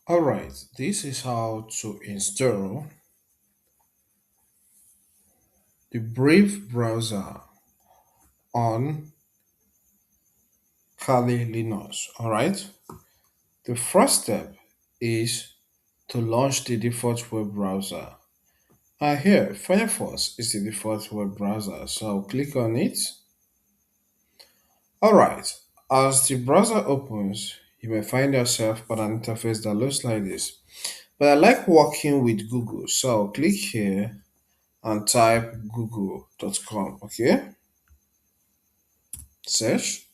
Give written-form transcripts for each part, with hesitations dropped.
Alright, this is how to install the Brave browser on Kali Linux. Alright, the first step is to launch the default web browser. Here, Firefox is the default web browser, so I'll click on it. Alright, as the browser opens, you may find yourself on an interface that looks like this. But I like working with Google, so I'll click here and type google.com. Okay, search.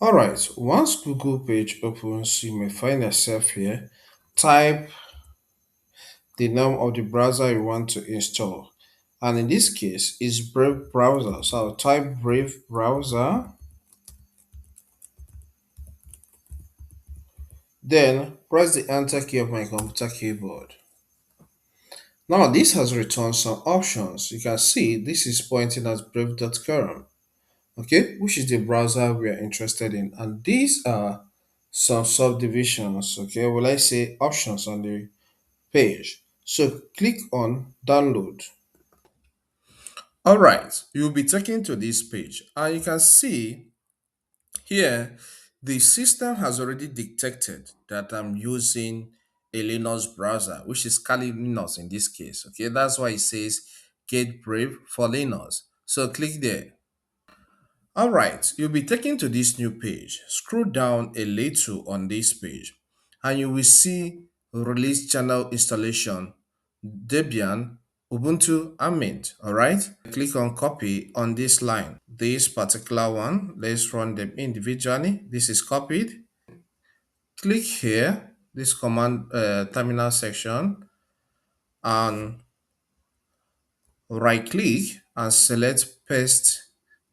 All right, once Google page opens, you may find yourself here. Type the name of the browser you want to install, and in this case, it's Brave browser. So I'll type Brave browser, then press the Enter key of my computer keyboard. Now this has returned some options. You can see this is pointing at brave.com. Okay, which is the browser we are interested in, and these are some subdivisions. Okay, will I say options on the page? So click on download. All right, you'll be taken to this page, and you can see here the system has already detected that I'm using a Linux browser, which is Kali Linux in this case. Okay, that's why it says Get Brave for Linux. So click there. All right, you'll be taken to this new page. Scroll down a little on this page and you will see release channel installation, Debian, Ubuntu, and Mint. All right, click on copy on this line. This particular one, let's run them individually. This is copied. Click here, this command terminal section, and right click and select paste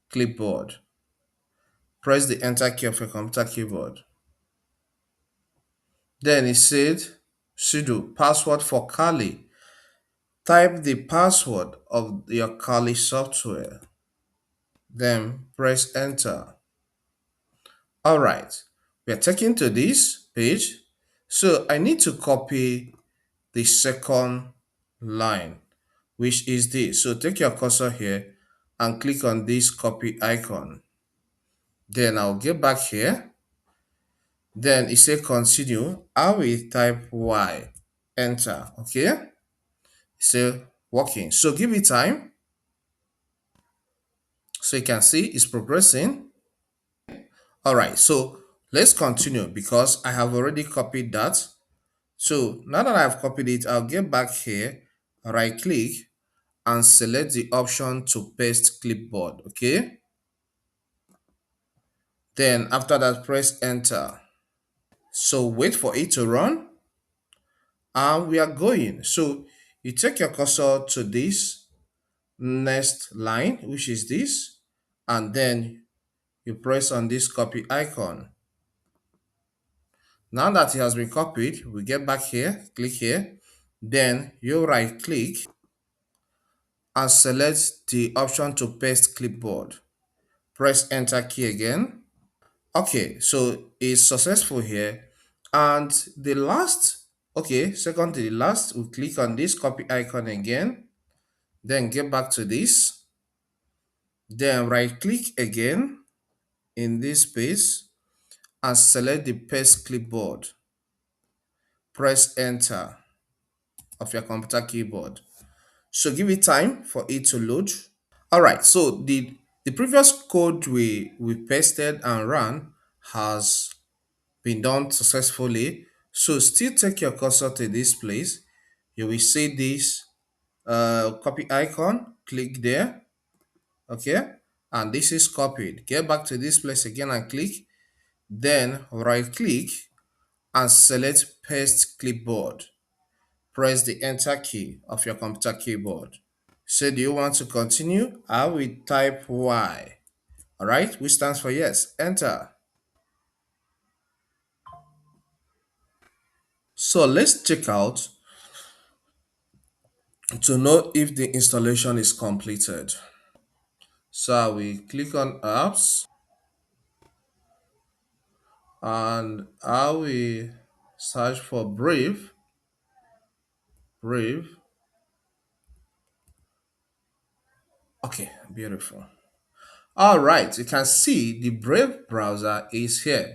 clipboard. Press the enter key of your computer keyboard. Then it said sudo password for Kali. Type the password of your Kali software. Then press enter. Alright, we are taken to this page. So I need to copy the second line, which is this. So take your cursor here and click on this copy icon. Then I'll get back here. Then it says continue. I will type Y. Enter. Okay. So working. So give it time. So you can see it's progressing. All right. So let's continue because I have already copied that. So now that I've copied it, I'll get back here, right click and select the option to paste clipboard. Okay. Then after that, press enter. So wait for it to run and we are going. So you take your cursor to this next line, which is this, and then you press on this copy icon. Now that it has been copied, we get back here, click here, then you right click and select the option to paste clipboard. Press enter key again. Okay, so it's successful here. And the last, okay, second to the last, we click on this copy icon again, then get back to this, then right click again in this space and select the paste clipboard. Press enter of your computer keyboard. So give it time for it to load. All right, so the previous code we pasted and ran has been done successfully. So still take your cursor to this place. You will see this copy icon. Click there. Okay, and this is copied. Get back to this place again and click. Then right click and select paste clipboard. Press the enter key of your computer keyboard. So do you want to continue? I will type Y. All right, which stands for yes. Enter. So let's check out to know if the installation is completed. So we click on apps. And I will search for Brave. Okay, beautiful. All right, you can see the Brave browser is here.